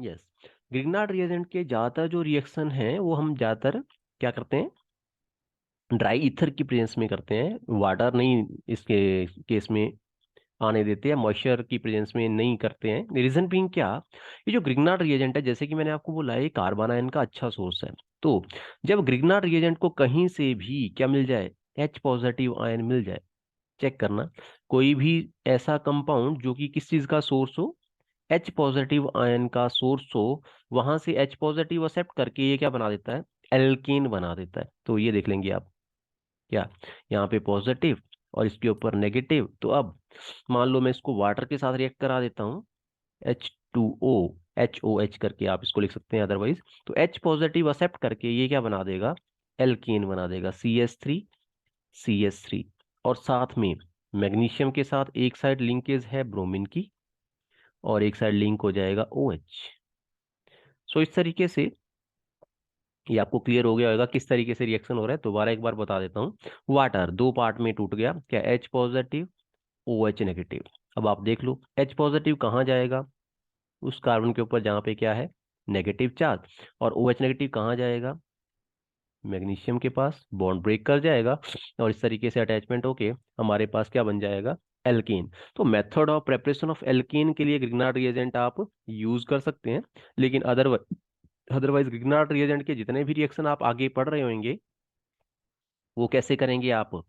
Yes, Grignard reagent के ज़्यादातर जो रिएक्शन हैं वो हम ज़्यादातर क्या करते हैं, ड्राई ईथर की प्रेजेंस में करते हैं, वाटर नहीं इसके केस में आने देते हैं, मॉइस्चर की प्रेजेंस में नहीं करते हैं। रीजन बीइंग क्या, ये जो ग्रिग्नार्ड रिएजेंट है जैसे कि मैंने आपको बोला है, कार्बन आयन का अच्छा सोर्स है। तो जब ग्रिग्नार्ड रिएजेंट को कहीं से भी क्या मिल जाए, एच पॉजिटिव आयन मिल जाए, चेक करना, कोई भी ऐसा कंपाउंड जो कि किस चीज का सोर्स हो, एच पॉजिटिव आयन का सोर्स हो, वहां से एच पॉजिटिव एक्सेप्ट करके ये क्या बना देता है, एल्कीन बना देता है। तो ये देख लेंगे आप, क्या यहाँ पे पॉजिटिव और इसके ऊपर नेगेटिव। तो अब मान लो मैं इसको वाटर के साथ रिएक्ट करा देता हूँ, H2O, HOH करके आप इसको लिख सकते हैं अदरवाइज। तो H पॉजिटिव एक्सेप्ट करके ये क्या बना देगा, एल्कीन बना देगा, CH3 और साथ में मैग्नीशियम के साथ एक साइड लिंकेज है ब्रोमीन की और एक साइड लिंक हो जाएगा OH। सो इस तरीके से ये आपको क्लियर हो गया होगा किस तरीके से रिएक्शन हो रहा है। दोबारा एक बार बता देता हूँ, वाटर दो पार्ट में टूट गया, क्या H पॉजिटिव OH नेगेटिव। अब आप देख लो H पॉजिटिव कहाँ जाएगा, उस कार्बन के ऊपर जहाँ पे क्या है, नेगेटिव चार्ज, और OH नेगेटिव कहाँ जाएगा, मैग्नीशियम के पास, बॉन्ड ब्रेक कर जाएगा और इस तरीके से अटैचमेंट होके हमारे पास क्या बन जाएगा, एल्कीन। तो method of preparation of alkene के लिए ग्रिग्नार्ड रिएजेंट आप यूज कर सकते हैं, लेकिन अदरवाइज ग्रिग्नार्ड रिएजेंट के जितने भी रिएक्शन आप आगे पढ़ रहे होंगे वो कैसे करेंगे आप,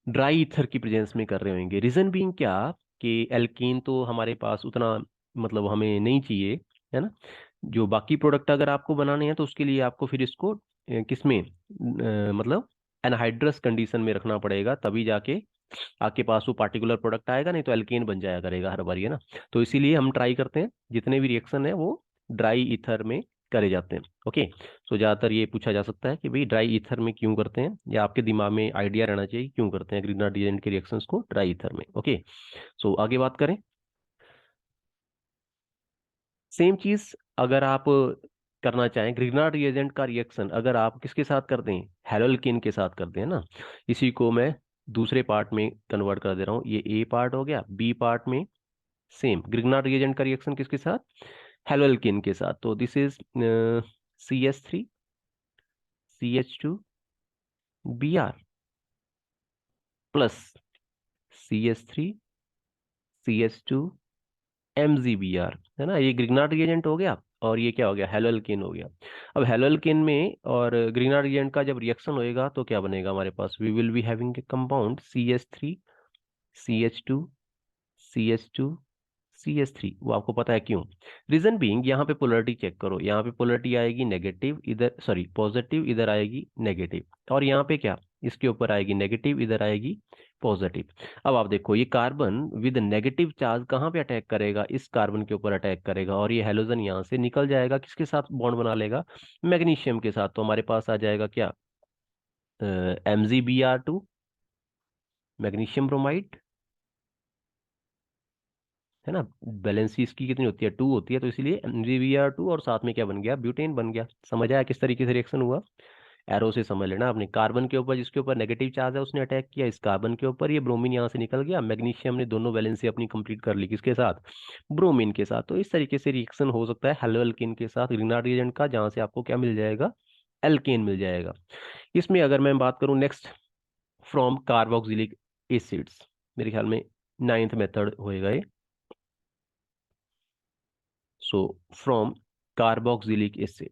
ड्राई ईथर की प्रेजेंस में कर रहे होंगे। रीजन बीइंग क्या, कि एल्कीन तो हमारे पास उतना मतलब हमें नहीं चाहिए, है ना। जो बाकी प्रोडक्ट अगर आपको बनाने हैं तो उसके लिए आपको फिर इसको किसमें मतलब एनहाइड्रस कंडीशन में रखना पड़ेगा, तभी जाके आपके पास वो पार्टिकुलर प्रोडक्ट आएगा, नहीं तो एल्केन बन जाया करेगा हर बार, है ना। तो इसीलिए हम ट्राई करते हैं जितने भी रिएक्शन है वो ड्राई ईथर में करे जाते हैं। ओके, सो ज़्यादातर ये पूछा जा सकता है कि भाई ड्राई ईथर में क्यों करते हैं, या आपके दिमाग में आइडिया रहना चाहिए क्यों करते हैं ग्रिग्नार्ड रिएजेंट के रिएक्शंस को ड्राई ईथर में। ओके, सो आगे बात करें। सेम चीज अगर आप करना चाहें, ग्रिग्नार्ड रिएजेंट का रिएक्शन अगर आप किसके साथ करते हैं, हेलोल्किन के साथ करते हैं ना। इसी को मैं दूसरे पार्ट में कन्वर्ट कर दे रहा हूँ, ये ए पार्ट हो गया, बी पार्ट में सेम ग्रिग्नार्ड रिएजेंट का रिएक्शन किसके साथ, हेलोल्किन के साथ। तो this is CH3 CH2 Br plus CH3 CH2 MgBr, है ना। ये ग्रिग्नार्ड रिएजेंट हो गया और ये क्या हो गया, हेलोल्केन हो गया। अब हेलोल्केन में और ग्रिग्नार्ड रिएजेंट का जब रिएक्शन होएगा तो क्या बनेगा हमारे पास, we will be having a compound CH3 CH2 CH2 CH3। वो आपको पता है क्यों, रीजन बीइंग यहाँ पे पोलरिटी चेक करो, यहाँ पे पोलरिटी आएगी नेगेटिव इधर, सॉरी पॉजिटिव इधर आएगी नेगेटिव, और यहाँ पे क्या, इसके ऊपर आएगी नेगेटिव इधर आएगी पॉजिटिव। अब आप देखो ये कार्बन विद नेगेटिव चार्ज कहाँ पे अटैक करेगा, इस कार्बन के ऊपर अटैक करेगा, और ये हेलोजन यहाँ से निकल जाएगा, किसके साथ बॉन्ड बना लेगा, मैग्नीशियम के साथ। तो हमारे पास आ जाएगा क्या, MgBr2, मैग्नीशियम ब्रोमाइड, है ना। वैलेंसी इसकी कितनी होती है, 2 होती है, तो इसीलिए MgBr2 और साथ में क्या बन गया, ब्यूटेन बन गया। समझ आया किस तरीके से रिएक्शन हुआ, एरो से समझ लेना आपने। कार्बन के ऊपर जिसके ऊपर नेगेटिव चार्ज है उसने अटैक किया इस कार्बन के ऊपर, ये ब्रोमीन यहाँ से निकल गया, मैग्नीशियम ने दोनों वैलेंसी अपनी कंप्लीट कर ली किसके साथ, ब्रोमीन के साथ। तो इस तरीके से रिएक्शन हो सकता है हेलो एल्केन के साथ ग्रिग्नार्ड रिएजेंट का, जहाँ से आपको क्या मिल जाएगा, एल्केन मिल जाएगा। इसमें अगर मैं बात करूं नेक्स्ट, फ्रॉम कार्बोक्सिलिक एसिड्स, मेरे ख्याल में नाइन्थ मेथड होएगा ये। So from carboxylic acid,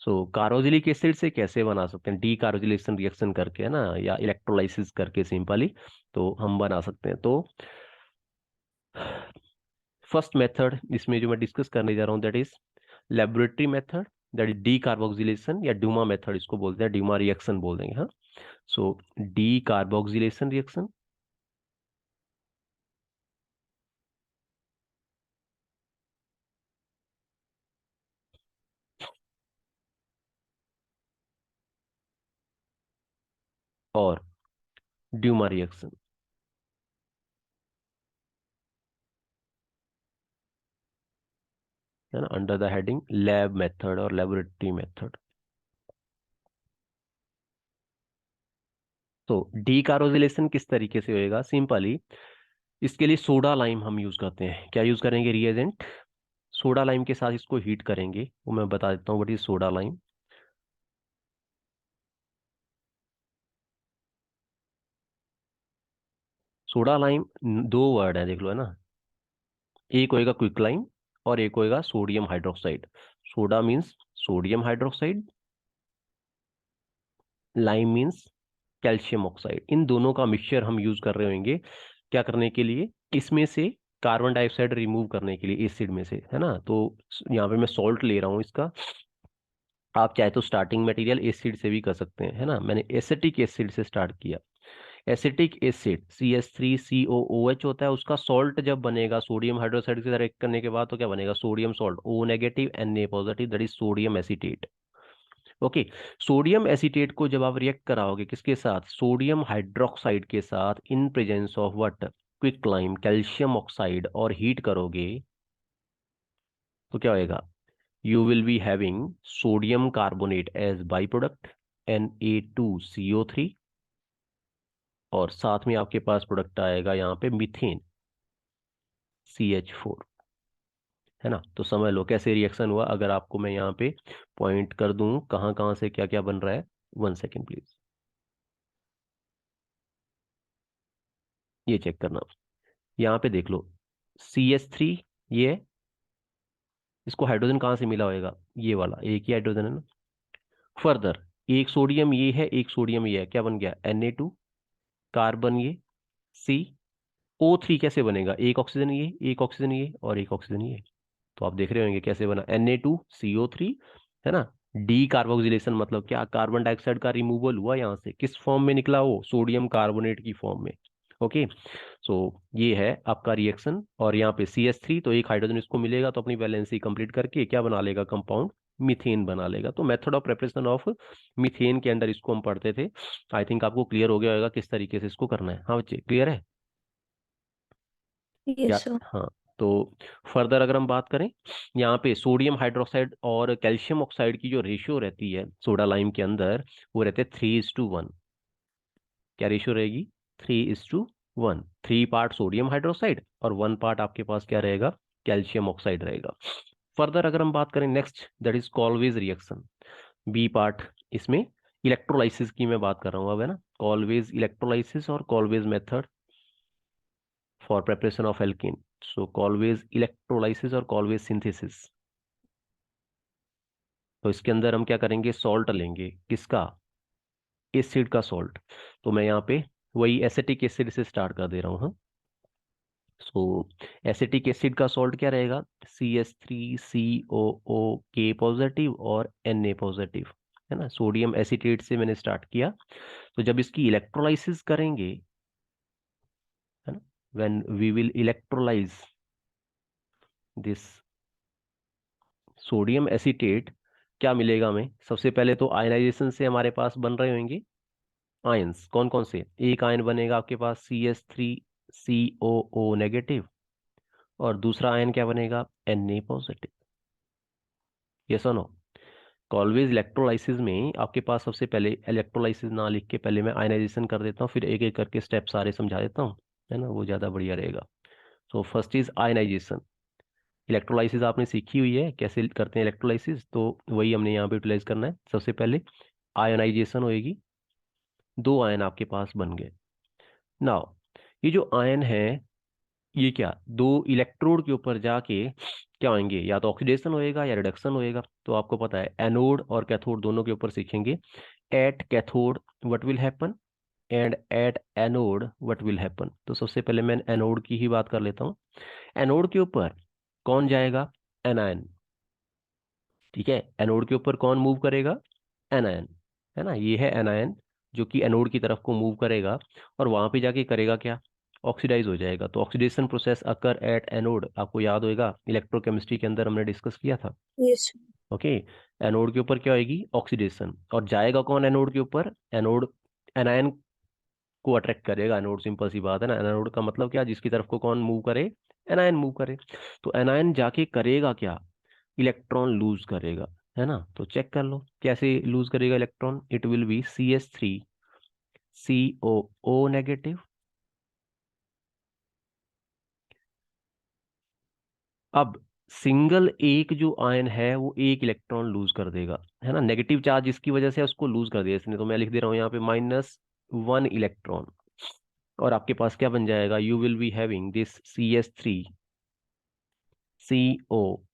so carboxylic acid से कैसे बना सकते हैं, डी कार्बोक्सिलेशन रिएक्शन करके, है ना, या इलेक्ट्रोलाइसिस करके सिंपली, तो हम बना सकते हैं। तो फर्स्ट मेथड इसमें जो मैं डिस्कस करने जा रहा हूँ that is laboratory method, that is D carboxylation, या ड्यूमा मेथड इसको बोलते हैं, ड्यूमा रिएक्शन बोल देंगे, हाँ। सो डी कार्बोक्सिलेशन रिएक्शन और ड्यूमा रिएक्शन, है ना, under the heading lab method और लेबोरेटरी मेथड। तो डीकार्बोजिलेशन किस तरीके से होएगा, सिंपली इसके लिए सोडा लाइम हम यूज करते हैं। क्या यूज करेंगे रिएजेंट, सोडा लाइम के साथ इसको हीट करेंगे, वो मैं बता देता हूँ what is soda lime. Soda lime दो वर्ड है, देख लो है ना, एक होएगा क्विक लाइम और एक होएगा sodium hydroxide. Soda means sodium hydroxide, lime means calcium oxide. इन दोनों का मिक्सचर हम यूज कर रहे होंगे क्या करने के लिए, इसमें से कार्बन डाइऑक्साइड रिमूव करने के लिए एसिड में से, है ना। तो यहाँ पे मैं सॉल्ट ले रहा हूँ इसका, आप चाहे तो स्टार्टिंग मटेरियल एसिड से भी कर सकते हैं, है ना। मैंने एसिटिक एसिड से स्टार्ट किया। एसिटिक एसिड CH3COOH होता है, उसका सॉल्ट जब बनेगा सोडियम हाइड्रोक्साइड से रिएक्ट करने के बाद तो क्या बनेगा, sodium salt O negative Na positive, that is sodium acetate. Okay, sodium acetate को जब आप रिएक्ट कराओगे किसके साथ, सोडियम हाइड्रोक्साइड के साथ, in presence of what, quick lime, calcium oxide, और हीट करोगे तो क्या होएगा, you will be having sodium carbonate as byproduct Na2CO3, और साथ में आपके पास प्रोडक्ट आएगा यहाँ पे मीथेन CH4, है ना। तो समझ लो कैसे रिएक्शन हुआ। अगर आपको मैं यहाँ पे पॉइंट कर दूं कहाँ कहाँ से क्या क्या बन रहा है, 1 सेकेंड प्लीज, ये चेक करना। यहाँ पे देख लो CH3, ये है, इसको हाइड्रोजन कहाँ से मिला होएगा, ये वाला एक ही हाइड्रोजन है ना। फर्दर एक सोडियम ये है, एक सोडियम ये है, क्या बन गया Na2, कार्बन ये CO3 कैसे बनेगा, एक ऑक्सीजन ये, एक ऑक्सीजन ये, और एक ऑक्सीजन ये। तो आप देख रहे होंगे कैसे बना Na2CO3, है ना। डी कार्बोक्सिलेशन मतलब क्या, कार्बन डाइऑक्साइड का रिमूवल हुआ यहाँ से, किस फॉर्म में निकला, वो सोडियम कार्बोनेट की फॉर्म में। ओके, सो ये है आपका रिएक्शन, और यहाँ पे CH3, तो एक हाइड्रोजन इसको मिलेगा तो अपनी वैलेंसी कंप्लीट करके क्या बना लेगा, कंपाउंड मीथेन बना लेगा। तो method of preparation of methane के अंदर इसको हम पढ़ते थे। आई थिंक आपको क्लियर हो गया होगा किस तरीके से इसको करना है। हाँ बच्चे क्लियर है क्या, यस सर। हाँ। तो फर्दर अगर हम बात करें, यहाँ पे सोडियम हाइड्रोक्साइड और कैल्शियम ऑक्साइड की जो रेशियो रहती है सोडा लाइम के अंदर, वो रहते हैं 3:1। क्या रेशियो रहेगी, 3:1। 3 पार्ट सोडियम हाइड्रोक्साइड और 1 पार्ट आपके पास क्या रहेगा, कैल्शियम ऑक्साइड रहेगा। फर्दर अगर हम बात करें next, that is Kolbe's reaction, B part. इसमें इलेक्ट्रोलाइसिस की मैं बात कर रहा हूँ अब, है ना। कॉलवेज इलेक्ट्रोलाइसिस और Kolbe's method for preparation of alkene. So Kolbe's electrolysis और कॉलवेज सिंथेसिस। तो इसके अंदर हम क्या करेंगे, सॉल्ट लेंगे, किसका, एसिड का सॉल्ट। तो मैं यहाँ पे वही एसिटिक एसिड से स्टार्ट कर दे रहा हूँ, हाँ। सो एसिटिक एसिड का सॉल्ट क्या रहेगा, CH3COO पॉजिटिव और Na पॉजिटिव, है ना। सोडियम एसीटेट से मैंने स्टार्ट किया। तो जब इसकी इलेक्ट्रोलाइसिस करेंगे, है ना, when we will electrolyze this sodium acetate, क्या मिलेगा हमें, सबसे पहले तो आयनाइजेशन से हमारे पास बन रहे होंगे आयंस, कौन कौन से, एक आयन बनेगा आपके पास CH3COO नेगेटिव, और दूसरा आयन क्या बनेगा, Na पॉजिटिव। ये सुनो, ऑलवेज इलेक्ट्रोलाइसिस में आपके पास सबसे पहले, इलेक्ट्रोलाइसिस ना लिख के पहले मैं आयनाइजेशन कर देता हूँ, फिर एक एक करके स्टेप सारे समझा देता हूँ, है ना, वो ज़्यादा बढ़िया रहेगा। So first is ionization. Electrolysis आपने सीखी हुई है कैसे करते हैं इलेक्ट्रोलाइसिस, तो वही हमने यहाँ पे यूटिलाइज करना है। सबसे पहले आयनाइजेशन होएगी, दो आयन आपके पास बन गए। नाउ ये जो आयन है, ये क्या, दो इलेक्ट्रोड के ऊपर जाके क्या होंगे, या तो ऑक्सीडेशन होएगा या रिडक्शन होएगा। तो आपको पता है एनोड और कैथोड दोनों के ऊपर सीखेंगे। At cathode what will happen, and at anode what will happen. तो सबसे पहले मैं एनोड की ही बात कर लेता हूँ। एनोड के ऊपर कौन जाएगा, एनायन, ठीक है। एनोड के ऊपर कौन मूव करेगा, एनायन, है ना, ये है एनायन, जो कि एनोड की तरफ को मूव करेगा, और वहां पे जाके करेगा क्या, ऑक्सीडाइज हो जाएगा। तो oxidation process occur at anode, आपको याद होगा इलेक्ट्रोकेमिस्ट्री के अंदर हमने डिस्कस किया था। यस ओके, एनोड के ऊपर क्या होगी, ऑक्सीडेशन, और जाएगा कौन एनोड के ऊपर, एनोड एनायन को अट्रैक्ट करेगा एनोड, सिंपल सी बात है ना। एनोड का मतलब क्या, जिसकी तरफ को कौन मूव करे, एनायन मूव करे। तो एनायन जाके करेगा क्या, इलेक्ट्रॉन लूज करेगा, है ना। तो चेक कर लो कैसे लूज करेगा electron, it will be CH3 COO negative. अब सिंगल एक जो आयन है वो एक इलेक्ट्रॉन लूज कर देगा, है ना, नेगेटिव चार्ज इसकी वजह से उसको लूज कर दिया इसने, तो मैं लिख दे रहा हूं यहाँ पे -1 इलेक्ट्रॉन। और आपके पास क्या बन जाएगा, you will be having this CH3CO।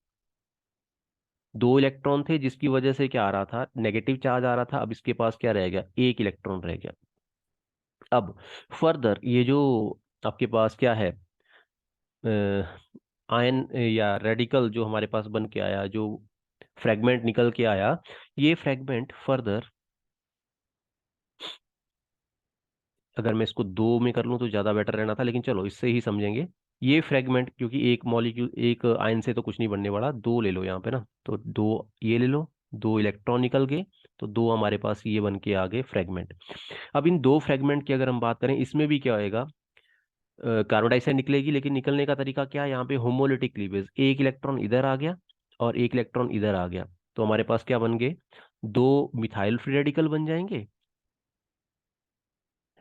2 electron थे जिसकी वजह से क्या आ रहा था, नेगेटिव चार्ज आ रहा था, अब इसके पास क्या रह गया, एक इलेक्ट्रॉन रह गया। अब फर्दर ये जो आपके पास क्या है, आयन या रेडिकल जो हमारे पास बन के आया, जो फ्रेगमेंट निकल के आया, ये फ्रेगमेंट फर्दर, अगर मैं इसको 2 में कर लूँ तो ज़्यादा बेटर रहना था, लेकिन चलो इससे ही समझेंगे। ये फ्रेगमेंट, क्योंकि एक मॉलिक्यूल एक आयन से तो कुछ नहीं बनने वाला, 2 ले लो यहाँ पे ना, तो 2 ये ले लो, 2 इलेक्ट्रॉन निकल गए, तो 2 हमारे पास ये बन के आ गए फ्रेगमेंट। अब इन 2 फ्रेगमेंट की अगर हम बात करें, इसमें भी क्या होएगा, कार्बन डाइऑक्साइड निकलेगी, लेकिन निकलने का तरीका क्या है, यहाँ पे होमोलिटिक क्लीवेज, एक इलेक्ट्रॉन इधर आ गया और एक इलेक्ट्रॉन इधर आ गया, तो हमारे पास क्या बन गए, 2 मिथाइल फ्री रेडिकल बन जाएंगे,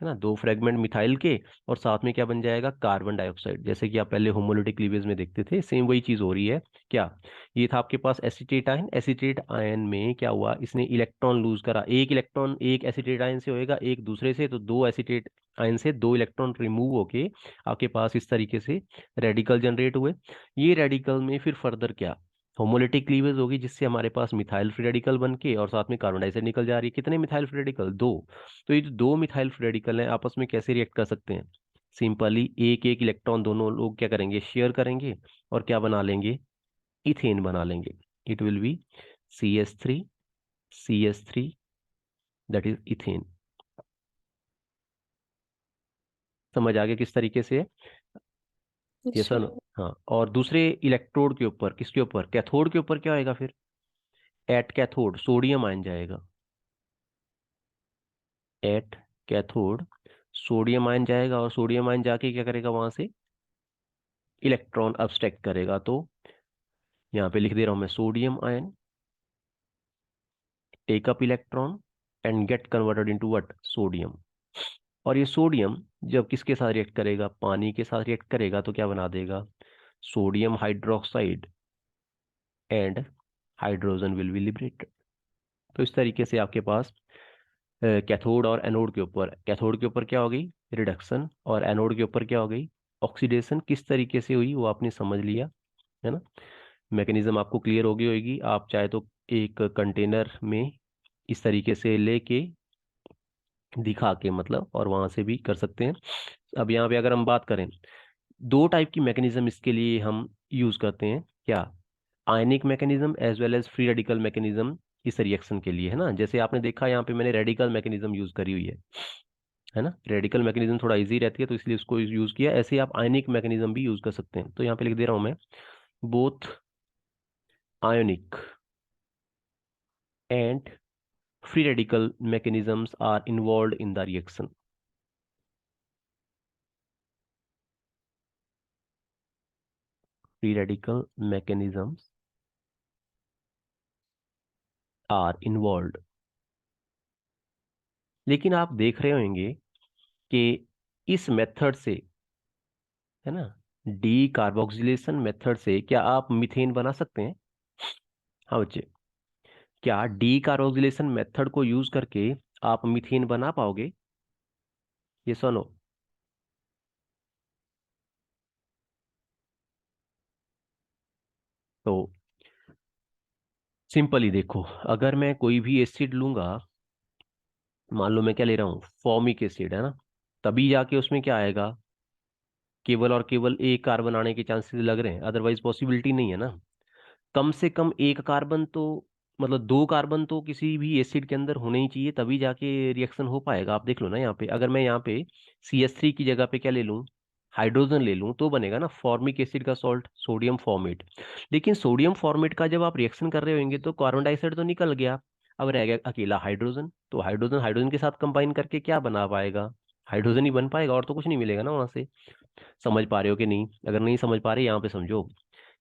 है ना, 2 फ्रेगमेंट मिथाइल के, और साथ में क्या बन जाएगा, कार्बन डाइऑक्साइड, जैसे कि आप पहले होमोलिटिक क्लीवेज में देखते थे, सेम वही चीज हो रही है। क्या, ये था आपके पास एसीटेट आयन, एसीटेट आयन में क्या हुआ, इसने इलेक्ट्रॉन लूज करा, एक इलेक्ट्रॉन एक एसीटेट आयन से होएगा, एक दूसरे से, तो 2 एसीटेट आयन से 2 इलेक्ट्रॉन रिमूव होके आपके पास इस तरीके से रेडिकल जनरेट हुए। ये रेडिकल में फिर फर्दर क्या, होमोलिटिक क्लीवेज होगी, जिससे हमारे पास मिथाइल फ्री रेडिकल बन के और साथ में कार्बन डाइऑक्साइड निकल जा रही है। कितने मिथाइल फ्री रेडिकल, 2। तो ये जो 2 मिथाइल फ्री रेडिकल हैं आपस में कैसे रिएक्ट कर सकते हैं, सिंपली एक एक इलेक्ट्रॉन दोनों लोग क्या करेंगे, शेयर करेंगे, और क्या बना लेंगे, इथेन बना लेंगे। It will be CH3 that is ethane. समझ आ गया किस तरीके से है? ये अच्छा। सर, हाँ, और दूसरे इलेक्ट्रोड के ऊपर, किसके ऊपर, कैथोड के ऊपर क्या होएगा फिर, एट कैथोड सोडियम आयन जाएगा, एट कैथोड सोडियम आयन जाएगा, और सोडियम आयन जाके क्या करेगा, वहां से इलेक्ट्रॉन अब्स्ट्रैक्ट करेगा। तो यहाँ पे लिख दे रहा हूं मैं, sodium ion take up electron and get converted into what, sodium. और ये सोडियम जब किसके साथ रिएक्ट करेगा, पानी के साथ रिएक्ट करेगा, तो क्या बना देगा, sodium hydroxide and hydrogen will be liberated. तो इस तरीके से आपके पास कैथोड और एनोड के ऊपर, कैथोड के ऊपर क्या हो गई, रिडक्शन, और एनोड के ऊपर क्या हो गई, ऑक्सीडेशन, किस तरीके से हुई वो आपने समझ लिया, है ना। मैकेनिज्म आपको क्लियर हो गई होगी। आप चाहे तो एक कंटेनर में इस तरीके से लेके दिखा के, मतलब, और वहां से भी कर सकते हैं। अब यहाँ पे अगर हम बात करें, 2 टाइप की मैकेनिज्म इसके लिए हम यूज करते हैं, क्या, ionic mechanism as well as free radical mechanism, इस रिएक्शन के लिए, है ना। जैसे आपने देखा यहाँ पे मैंने रेडिकल मैकेनिज्म यूज करी हुई है ना, रेडिकल मैकेनिज्म थोड़ा इजी रहती है तो इसलिए उसको यूज किया, ऐसे ही आप आयनिक मैकेनिज्म भी यूज कर सकते हैं। तो यहाँ पे लिख दे रहा हूं मैं, both ionic and free radical mechanisms are involved in the reaction. Free radical mechanisms are involved। लेकिन आप देख रहे होंगे कि इस मेथड से, है ना, डी कार्बोक्सिलेशन मेथड से क्या आप मीथेन बना सकते हैं? हाँ बच्चे, क्या डी कार्बोक्सिलेशन मेथड को यूज करके आप मीथेन बना पाओगे? ये सुनो, तो सिंपली देखो, अगर मैं कोई भी एसिड लूंगा, मान लो मैं क्या ले रहा हूँ, फॉर्मिक एसिड, है ना, तभी जाके उसमें क्या आएगा, केवल और केवल एक कार्बन आने के चांसेस लग रहे हैं, अदरवाइज पॉसिबिलिटी नहीं है ना। कम से कम एक कार्बन तो, मतलब 2 कार्बन तो किसी भी एसिड के अंदर होने ही चाहिए, तभी जाके रिएक्शन हो पाएगा। आप देख लो ना, यहाँ पे अगर मैं यहाँ पे CH3 की जगह पे क्या ले लूँ, हाइड्रोजन ले लूँ, तो बनेगा ना फॉर्मिक एसिड का सॉल्ट, सोडियम फॉर्मेट। लेकिन सोडियम फॉर्मेट का जब आप रिएक्शन कर रहे होंगे तो कार्बन डाइऑक्साइड तो निकल गया, अब रह गया अकेला हाइड्रोजन, तो हाइड्रोजन हाइड्रोजन के साथ कंबाइन करके क्या बना पाएगा, हाइड्रोजन ही बन पाएगा, और तो कुछ नहीं मिलेगा ना वहां से। समझ पा रहे हो कि नहीं? अगर नहीं समझ पा रहे, यहाँ पे समझो।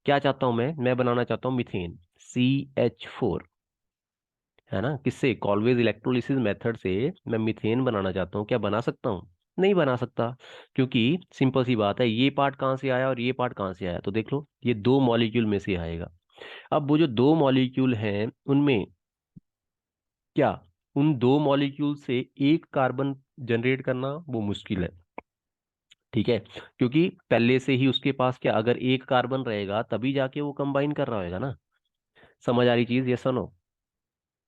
क्या चाहता हूं मैं बनाना चाहता हूँ मिथेन, CH4, है ना। किससे? कॉल्वेज इलेक्ट्रोलिसिस मेथड से मैं मीथेन बनाना चाहता हूँ, क्या बना सकता हूँ? नहीं बना सकता, क्योंकि सिंपल सी बात है, ये पार्ट कहाँ से आया और ये पार्ट कहाँ से आया, तो देख लो ये दो मॉलिक्यूल में से आएगा। अब वो जो दो मॉलिक्यूल हैं उनमें क्या, उन दो मॉलिक्यूल से एक कार्बन जनरेट करना वो मुश्किल है, ठीक है, क्योंकि पहले से ही उसके पास क्या, अगर एक कार्बन रहेगा तभी जाके वो कंबाइन कर रहा होगा ना। समझ आ रही चीज, ये सुनो।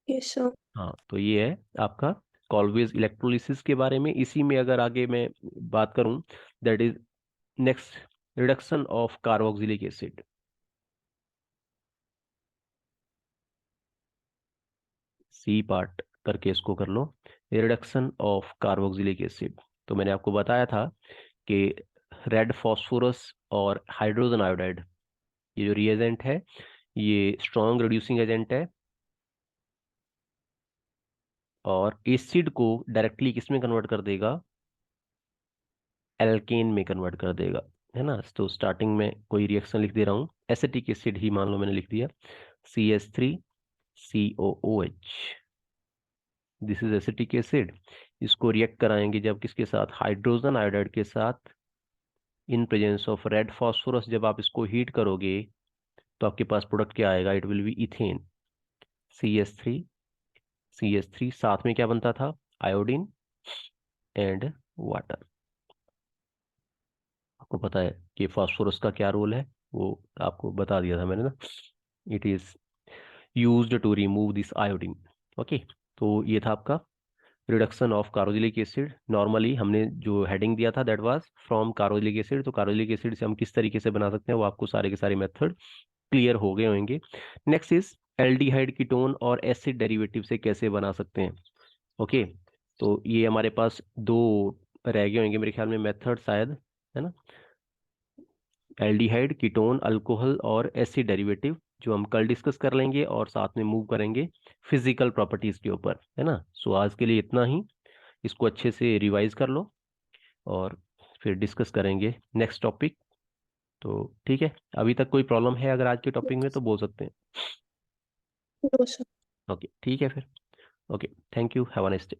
Yes sir. हाँ, तो ये है आपका कॉल्वेज इलेक्ट्रोलिसिस के बारे में। इसी में अगर आगे मैं बात करूं, that is next, reduction of carboxylic acid. C part करके इसको कर लो, रिडक्शन ऑफ कार्बोक्सिलिक एसिड। तो मैंने आपको बताया था कि रेड फॉस्फोरस और हाइड्रोजन आयोडाइड, ये जो रिएजेंट है ये स्ट्रॉन्ग रिड्यूसिंग एजेंट है, और एसिड को डायरेक्टली किस में कन्वर्ट कर देगा, एल्केन में कन्वर्ट कर देगा, है ना। तो स्टार्टिंग में कोई रिएक्शन लिख दे रहा हूँ, एसिटिक एसिड ही मान लो मैंने लिख दिया, CH3COOH, this is acetic acid. इसको रिएक्ट कराएंगे जब किसके साथ, हाइड्रोजन आयोडाइड के साथ, in presence of red phosphorus. जब आप इसको हीट करोगे तो आपके पास प्रोडक्ट क्या आएगा, it will be ethane, CH3 साथ में क्या बनता था, आयोडीन एंड वाटर। आपको पता है कि फास्फोरस का क्या रोल है, वो आपको बता दिया था मैंने ना, it is used to remove this iodine. Okay, तो ये था आपका reduction of carboxylic acid. Normally हमने जो हेडिंग दिया था that was from carboxylic acid, तो कार्बोक्सिलिक एसिड से हम किस तरीके से बना सकते हैं वो आपको सारे के सारे मेथड क्लियर हो गए होंगे। नेक्स्ट इज एल्डिहाइड कीटोन और एसिड डेरिवेटिव से कैसे बना सकते हैं। ओके, तो ये हमारे पास दो रह गए होंगे मेरे ख्याल में मेथड शायद, है ना। एल्डिहाइड, कीटोन, अल्कोहल और एसिड डेरिवेटिव, जो हम कल डिस्कस कर लेंगे और साथ में मूव करेंगे फिजिकल प्रॉपर्टीज के ऊपर, है ना। सो आज के लिए इतना ही, इसको अच्छे से रिवाइज कर लो और फिर डिस्कस करेंगे नेक्स्ट टॉपिक। तो ठीक है, अभी तक कोई प्रॉब्लम है अगर आज के टॉपिक में तो बोल सकते हैं। No sir. ओके ठीक है फिर। Okay, thank you, have a nice day.